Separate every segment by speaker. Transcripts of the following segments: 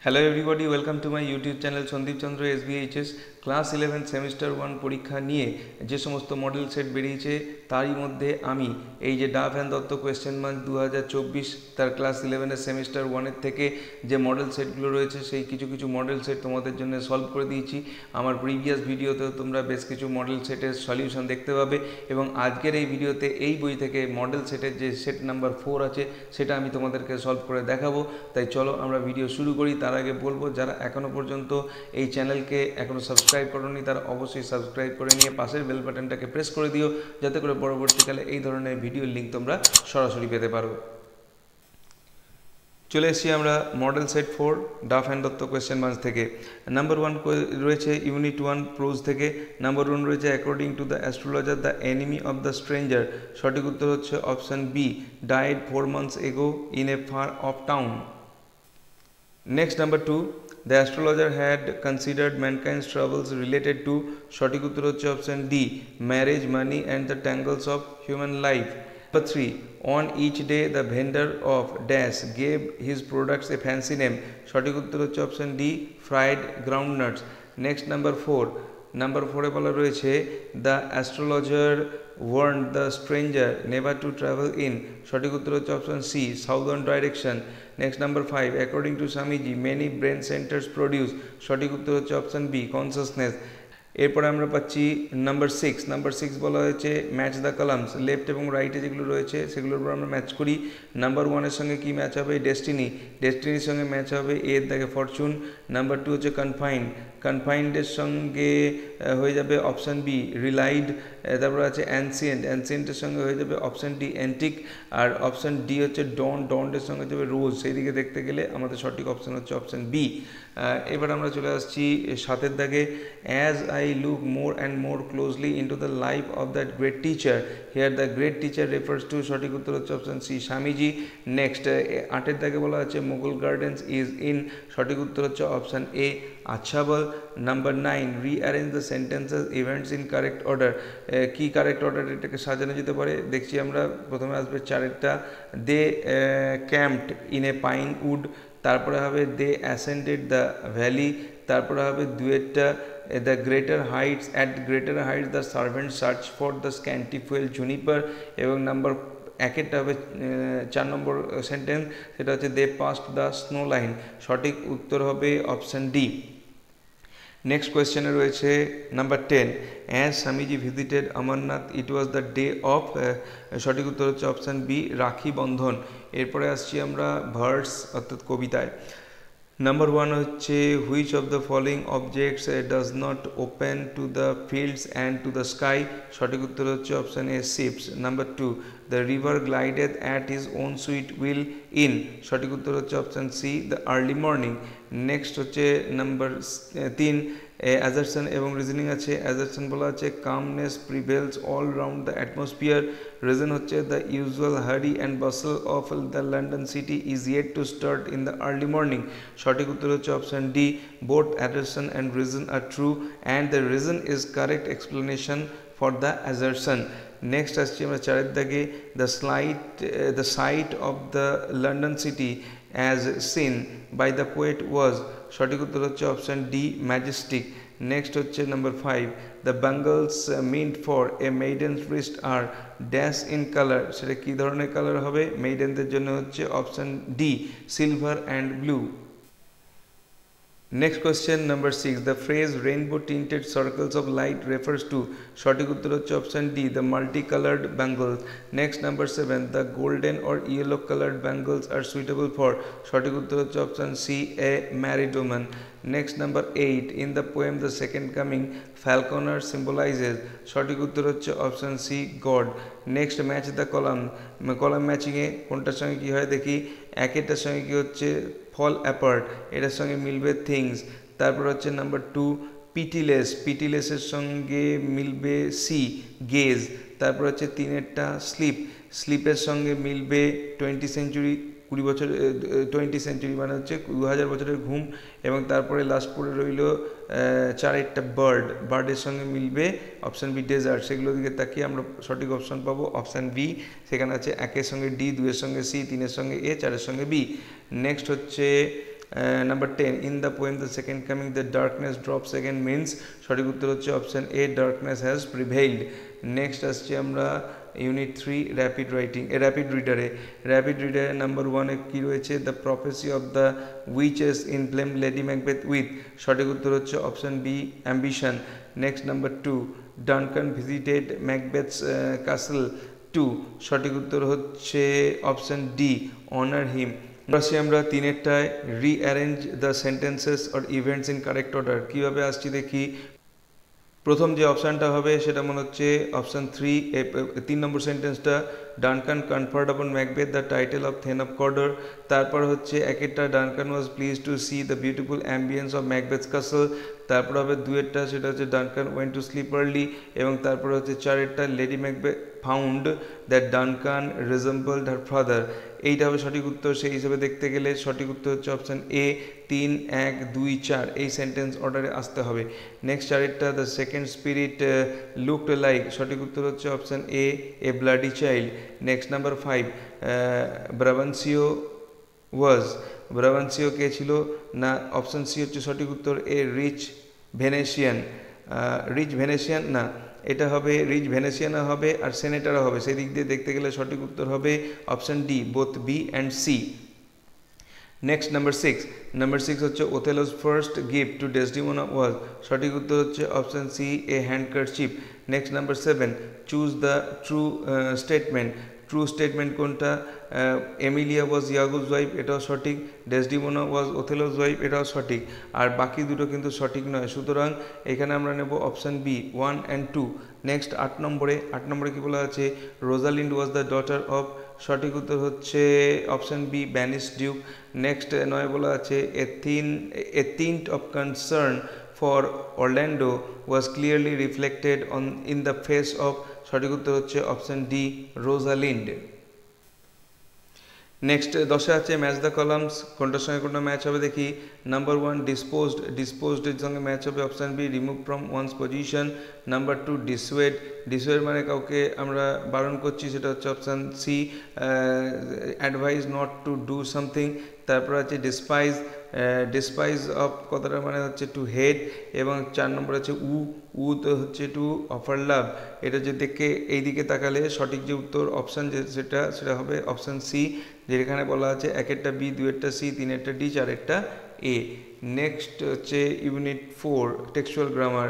Speaker 1: Hello everybody, welcome to my YouTube channel Sandeep Chandra SBHS class 11 semester 1 পরীক্ষা নিয়ে যে সমস্ত মডেল সেট বেরিয়েছে তারই মধ্যে আমি এই যে Duff and Dutt question mark 2024 তার ক্লাস 11 এর সেমিস্টার 1 এর থেকে যে মডেল সেটগুলো রয়েছে সেই কিছু মডেল সেট তোমাদের জন্য সলভ করে দিয়েছি। আমার প্রিভিয়াস ভিডিওতেও তোমরা বেশ কিছু মডেল সেটের সলিউশন দেখতে পাবে এবং আজকের এই ভিডিওতে এই বই থেকে মডেল সেটের যে সেট নাম্বার 4 আছে সেটা আমি তোমাদেরকে সলভ করে দেখাবো। তাই চলো আমরা ভিডিও শুরু করি। তার আগে বলবো যারা এখনো পর্যন্ত এই চ্যানেলকে এখনো সাবস্ক্রাইব করোনি তারা অবশ্যই সাবস্ক্রাইব করে নিয়ে পাশের বেল বাটনটাকে প্রেস করে দিও, যাতে করে পরবর্তীকালে এই ধরনের ভিডিওর লিঙ্ক তোমরা সরাসরি পেতে পারো। চলে এসেছি আমরা model set 4 Duff and Dutt question marks থেকে। নাম্বার 1 রয়েছে ইউনিট 1 প্রোজ থেকে। নাম্বার 1 রয়েছে according to the astrologer the enemy of the stranger. সঠিক উত্তর হচ্ছে option B, died 4 months ago in a far off town. Next, number 2, the astrologer had considered mankind's troubles related to সঠিক উত্তর হচ্ছে option D, marriage, money and the tangles of human life. Number 3, on each day the vendor of dash gave his products a fancy name. সঠিক উত্তর হচ্ছে option D, fried groundnuts. Next, number 4, number 4-এ বলা রয়েছে the astrologer warned the stranger never to travel in. সঠিক উত্তর হচ্ছে option C, southern direction. Next number 5, according to Swamiji many brain centres produce. সঠিক উত্তর হচ্ছে অপশন বি, কনসাসনেস। এরপরে আমরা পাচ্ছি নাম্বার 6। নাম্বার 6 বলা হয়েছে ম্যাচ দ্য কলামস, লেফট এবং রাইটে যেগুলো রয়েছে সেগুলোর উপর আমরা ম্যাচ করি। নাম্বার 1-এর সঙ্গে কি ম্যাচ হবে? ডেস্টিনি, ডেস্টিনির সঙ্গে ম্যাচ হবে এর দেখে ফরচুন। নাম্বার 2 হচ্ছে কনফাইন্ড, কনফাইন্ডের সঙ্গে হয়ে যাবে অপশান বি, রিলাইড। তারপরে আছে অ্যানসিয়েন্ট, অ্যানসিয়েন্টের সঙ্গে হয়ে যাবে অপশান ডি, অ্যান্টিক। আর অপশান ডি হচ্ছে ডন, ডনের সঙ্গে যাবে রোজ। সেই দিকে দেখতে গেলে আমাদের সঠিক অপশান হচ্ছে অপশান বি। এবার আমরা চলে আসছি 7-এর দাগে। As I look more and more closely into the life of that great teacher, here the great teacher refers to সঠিক উত্তর হচ্ছে অপশন সি, স্বামীজি। নেক্সট 8-এর দাগে বলা আছে মুঘল গার্ডেন্স ইজ ইন। সঠিক উত্তর হচ্ছে অপশন এ, আচ্ছাবল। Number 9, rearrange the sentences events in correct order. কি কারেক্ট অর্ডার এটাকে সাজানো যেতে পারে? দেখছি আমরা প্রথমে আসবে 4-এরটা, they camped in a pine wood. তারপরে হবে দে অ্যাসেন্ডেড দ্য ভ্যালি। তারপরে হবে 2-এরটা the greater heights, at greater heights the servants search for the scanty fuel juniper। এবং নাম্বার 1-এরটা হবে 4 নম্বর সেন্টেন্স, সেটা হচ্ছে দে পাস্ট দ্য স্নো লাইন। সঠিক উত্তর হবে অপশান ডি। নেক্সট কোয়েশ্চেনে রয়েছে number 10, as Swamiji visited Amarnath it was the day of. সঠিক উত্তর হচ্ছে অপশান বি, রাখি বন্ধন। এরপরে আসছি আমরা ভার্স অর্থাৎ কবিতায়। নাম্বার 1 হচ্ছে which of the following objects does not open to the fields and to the sky. সঠিক উত্তর হচ্ছে option A, ships. Number 2, the river glided at his own sweet will in. সঠিক উত্তর হচ্ছে option C, the early morning. Next হচ্ছে number 3, assertion এবং reasoning আছে। Assertion বলা আছে calmness prevails all round the atmosphere. Reason হচ্ছে the usual hurry and bustle of the London city is yet to start in the early morning. সঠিক উত্তর হচ্ছে option D, both assertion and reason are true and the reason is correct explanation for the assertion. Next আসছি আমরা 4-এর দাগে, the sight of the London city as seen by the poet was. সঠিক উত্তর হচ্ছে অপশান ডি, ম্যাজেস্টিক। নেক্সট হচ্ছে number 5, the bangles meant for a maiden's wrist are dash in colour. সেটা কী ধরনের কালার হবে মেইডেনদের জন্য? হচ্ছে option D, silver and blue. Next question, number 6, the phrase rainbow tinted circles of light refers to। সঠিক উত্তর হচ্ছে option D, the multicolored bangles। Next, number 7, the golden or yellow colored bangles are suitable for। সঠিক উত্তর হচ্ছে option C, a married woman। Next, number 8, in the poem the second coming falconer symbolizes। সঠিক উত্তর হচ্ছে option C, God। Next match the column, column ম্যাচিংয়ে কোনটার সঙ্গে কী হয় দেখি। 1-এরটার সঙ্গে কী হচ্ছে ফল অ্যাপার্ট, এটার সঙ্গে মিলবে থিংস। তারপর হচ্ছে নাম্বার 2, পিটিলেস, পিটিলেসের সঙ্গে মিলবে সি, গেজ। তারপর হচ্ছে 3-এরটা স্লিপ, স্লিপের সঙ্গে মিলবে 20 সেঞ্চুরি, 20 বছর 20 সেঞ্চুরি মানে হচ্ছে 2000 বছরের ঘুম। এবং তারপরে লাস্ট পড়ে রইল 4-এরটা বার্ড, বার্ডের সঙ্গে মিলবে অপশান বি, ডেজার্ট। সেগুলোর দিকে তাকিয়ে আমরা সঠিক অপশান পাবো অপশান বি। সেখানে আছে 1-এর সঙ্গে ডি, 2-এর সঙ্গে সি, 3-এর সঙ্গে এ, 4-এর সঙ্গে বি। নেক্সট হচ্ছে Number 10, in the poem The Second Coming the darkness drops again means সঠিক উত্তর হচ্ছে option A, darkness has prevailed. Next আসছি আমরা ইউনিট 3 র্যাপিড রাইটিং র্যাপিড রিডারে। র্যাপিড রিডারে নাম্বার 1 কি রয়েছে, the prophecy of the witches inflame Lady Macbeth with, সঠিক উত্তর হচ্ছে option B, ambition. Next number 2, Duncan visited Macbeth's castle 2, সঠিক উত্তর হচ্ছে অপশন ডি, অনার হিম। আসছি আমরা তিনেরটায় rearrange the sentences or events in correct order. কীভাবে আসছি দেখি। প্রথম যে অপশানটা হবে সেটা মনে হচ্ছে অপশান 3 নম্বর সেন্টেন্সটা, Duncan conferred upon Macbeth the title of thane of Cawdor. তারপর হচ্ছে একেরটা, Duncan was pleased to see the beautiful ambience of Macbeth's castle. তারপর হবে দুয়েরটা, সেটা হচ্ছে Duncan went to sleep early. এবং তারপর হচ্ছে চারেরটা, Lady Macbeth found that Duncan resembled her father. এইটা হবে সঠিক উত্তর। সেই হিসেবে দেখতে গেলে সঠিক উত্তর হচ্ছে অপশান এ, 3, 1, 2, 4 এই সেন্টেন্স অর্ডারে আসতে হবে। নেক্সট চারেরটা, the second spirit looked like, সঠিক উত্তর হচ্ছে option A bloody child. Next number 5, Brabantio কে ছিল না, অপশান সি হচ্ছে সঠিক উত্তর, এ রিচ ভেনেশিয়ান না, এটা হবে রিচ ভেনেশিয়ানও হবে আর সেনেটারও হবে। সেই দিক দিয়ে দেখতে গেলে সঠিক উত্তর হবে option D, both B and C. Next number 6 হচ্ছে Othello's first gift to Desdemona was, সঠিক উত্তর হচ্ছে option C, a handkerchief. Next number 7, choose the true statement. True statement কোনটা, এমিলিয়া ওয়াজ ইয়াগোস ওয়াইফ, এটাও সঠিক। ডেসডিমোনা ওয়াজ ওথেলোস wife, এটাও সঠিক। আর বাকি দুটো কিন্তু সঠিক নয়, সুতরাং এখানে আমরা নেব অপশান বি, 1 and 2। নেক্সট 8 নম্বরে কি বলা আছে, Rosalind was the daughter of, সঠিক উত্তর হচ্ছে option B, banish duke. Next 9 বলা আছে, a tint of concern for Orlando was clearly reflected in the face of, সঠিক উত্তর হচ্ছে অপশান ডি, রোজালিন্ড। নেক্সট 10 আছে ম্যাচ দ্য কলামস, কোনটার সঙ্গে কোনটা ম্যাচ হবে দেখি। নাম্বার 1, ডিসপোজডের সঙ্গে ম্যাচ হবে option B, remove from one's position. Number 2, dissuade মানে কাউকে আমরা বারণ করছি, সেটা হচ্ছে option C, advise not to do something. তারপর আছে ডিসপাইজ অফ কথাটা মানে হচ্ছে টু হেট। এবং 4 নম্বর আছে উ তো হচ্ছে টু অফার লাভ। এটা যে দেখে এই দিকে তাকালে সঠিক যে উত্তর অপশান সেটা হবে অপশান সি, যেখানে বলা আছে 1এরটা বি, 2এরটা সি, 3এরটা ডি, 4এরটা এ। নেক্সট হচ্ছে ইউনিট 4 টেক্সচুয়াল গ্রামার।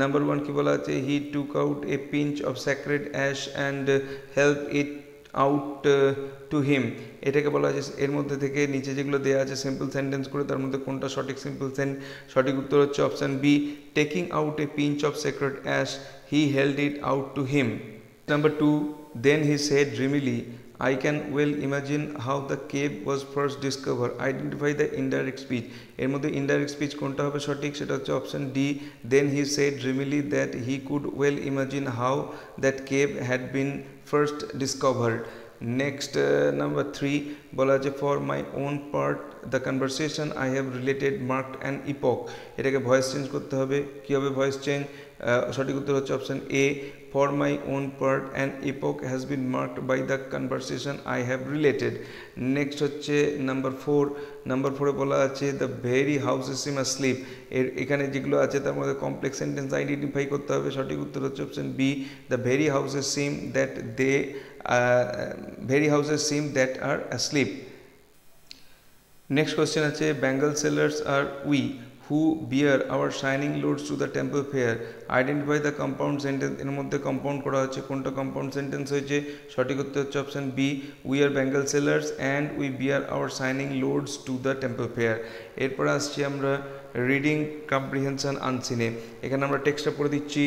Speaker 1: নাম্বার 1 কি বলা আছে, he took out a pinch of sacred ash and help it out to him. এটাকে বলা আছে, এর মধ্যে থেকে নিচে যেগুলো দেওয়া আছে সিম্পল সেন্টেন্স করে, তার মধ্যে কোনটা সঠিক সিম্পল সঠিক উত্তর হচ্ছে option B, taking out a pinch of sacred ash, he held it out to him. Number 2, then he said dreamily, I can well imagine how the cave was first discovered. Identify the indirect speech. এর মধ্যে indirect speech কোনটা হবে সঠিক, সেটা হচ্ছে option D, then he said dreamily that he could well imagine how that cave had been first discovered. Next number 3 বলা আছে for my own part the conversation I have related marked an epoch. এটাকে voice change করতে হবে। কি হবে voice change? সঠিক উত্তর হচ্ছে option A, for my own part an epoch has been marked by the conversation I have related. Next হচ্ছে number 4 বলা আছে the very houses seem asleep. এখানে যেগুলো আছে তার মধ্যে কমপ্লেক্স সেন্টেন্স আইডেন্টিফাই করতে হবে। সঠিক উত্তর হচ্ছে option B, the very houses seem that are asleep. Next question আছে Bengal sellers are we who bear our shining loads to the temple fair. Identify the compound sentence. এর মধ্যে compound করা হচ্ছে, কোনটা কম্পাউন্ড সেন্টেন্স হয়েছে? সঠিক উত্তর হচ্ছে option B, we are Bengal sellers and we bear our shining loads to the temple fair. এরপর আসছি আমরা রিডিং কম্প্রিহেনশন আনসিনে। এখানে আমরা টেক্সটটা পড়ে দিচ্ছি।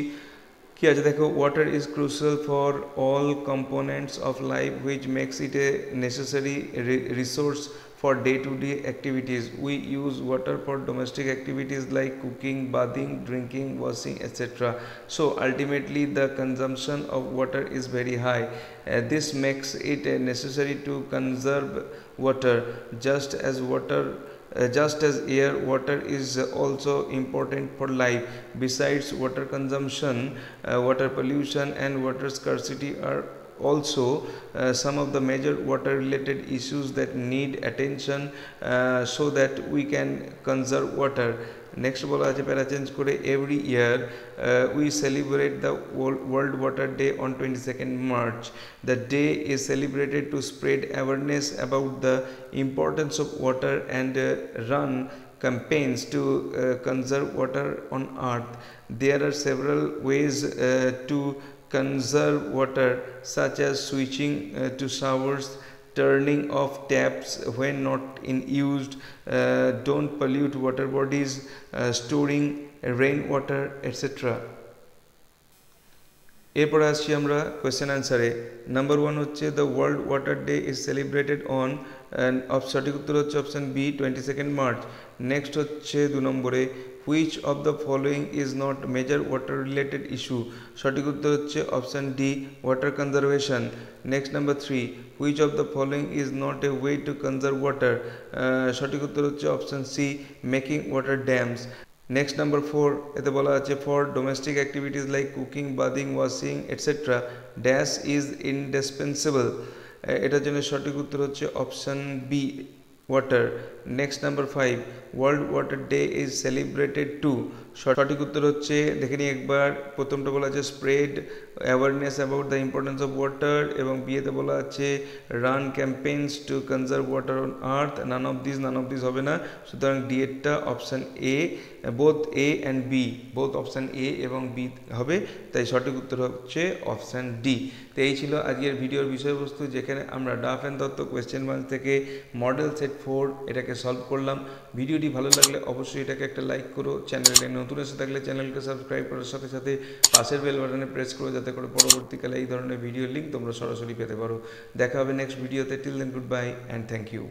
Speaker 1: কি আছে দেখো, water is crucial for all components of life which makes it a necessary resource for day-to-day activities. We use water for domestic activities like cooking, bathing, drinking, washing, etc. So ultimately the consumption of water is very high. This makes it necessary to conserve water. Just as air, water is also important for life. Besides water consumption, water pollution and water scarcity are also some of the major water related issues that need attention so that we can conserve water. Next বলা আছে প্যারা change করে, every year we celebrate the World Water Day on 22nd March. The day is celebrated to spread awareness about the importance of water and run campaigns to conserve water on earth. There are several ways to conserve water, such as switching to showers, turning off taps when not in used, don't pollute water bodies, storing rainwater, etc. এরপরে আসছি আমরা question আনসারে। Number 1 হচ্ছে the world water day is celebrated on, সঠিক উত্তর হচ্ছে option B 22nd March. Next হচ্ছে 2 নম্বরে, which of the following is not major water related issue, সঠিক উত্তর হচ্ছে option D water conservation. Next number 3, which of the following is not a way to conserve water, সঠিক উত্তর হচ্ছে option C making water dams. Next number 4, এতে বলা আছে for domestic activities like cooking, bathing, washing etcetera dash is indispensable, এটার জন্য সঠিক উত্তর হচ্ছে option B water. Next number 5, world water day is celebrated to, সঠিক উত্তর হচ্ছে দেখে নিই একবার, প্রথমটা বলা আছে spread awareness about the importance of water, এবং বিয়েতে বলা আছে run campaigns to conserve water on earth. None of this হবে না, সুতরাং ডি এরটা option A, both A and B, both option A এবং বি হবে, তাই সঠিক উত্তর হচ্ছে অপশান ডি। তো এই ছিল আজকের ভিডিওর বিষয়বস্তু, যেখানে আমরা Duff and Dutt question bank থেকে মডেল সেট 4 এটাকে সলভ করলাম। ভিডিওটি ভালো লাগলে অবশ্যই এটাকে একটা লাইক করো, চ্যানেলে নতুন এসে থাকলে চ্যানেলকে সাবস্ক্রাইব করার সাথে সাথে পাশের বেল বাটনে প্রেস করো, যাতে করে পরবর্তীকালে এই ধরনের ভিডিও লিঙ্ক তোমরা সরাসরি পেতে পারো। দেখা হবে নেক্সট ভিডিওতে। Till then goodbye and thank you.